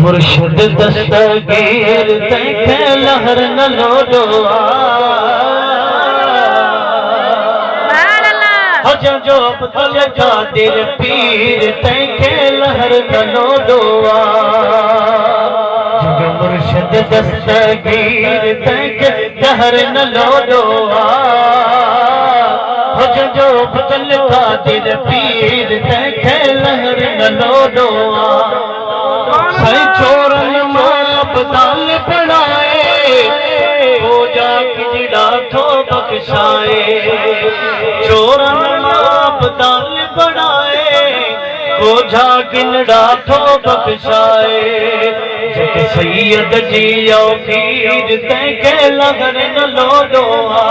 मुर्शिद दस्तगीर तैखे लहर न लोडोआ जो अब्दुल कादिर पीर तैखे लहर न लोडोआ जो मुर्शिद दस्तगीर तैखे लहर न लोडोआ जो अब्दुल कादिर पीर तैखे लहर न लोडोआ साईं चोरन माप दाल बनाए हो जा किजड़ा थो बख्शाए चोरन माप दाल बनाए हो जा किजड़ा थो बख्शाए जग सैयद जी औखीर तैखे लहर न लोडोआ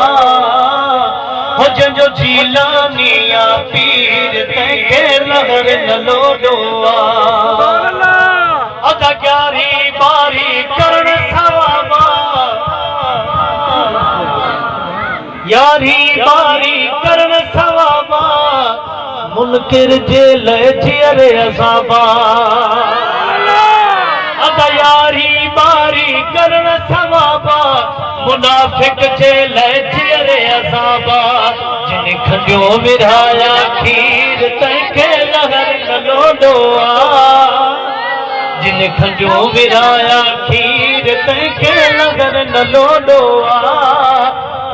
हो जो जीलानिया पीर तैखे लहर न लोडोआ अदा ग्यारी बारी करण सवाबा यारी बारी करण सवाबा मुनकिर जेल जियर असाबा अदा यारी बारी करण सवाबा मुनाफिक जेल जियर असाबा जिन खंडियो विराया खीर तैखे लहर न लोडोआ जिन खंजो विराया खीर तैखे लहर न लोडोआ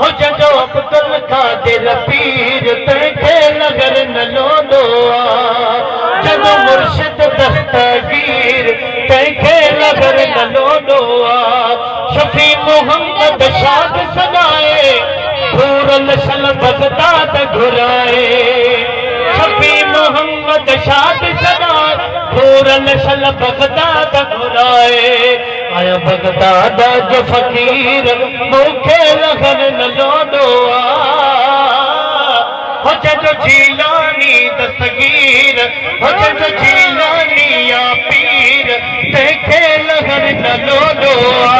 हो जो अब्दुल कादिर पीर तैखे लहर न लोडोआ जब मुर्शिद दस्तगीर तैखे लहर न लोडोआ शफी मोहम्मद शाद सदाए पूरन सल बगदाद घुराए शफी मोहम्मद शाद सदाए पूरन सल बगदाद घुराए आया बगदाद जो फकीर मुखे लहर न लोडोआ हो जो जीलानी दस्तगीर हो जो जीलानी या पीर तैखे लहर न लोडोआ।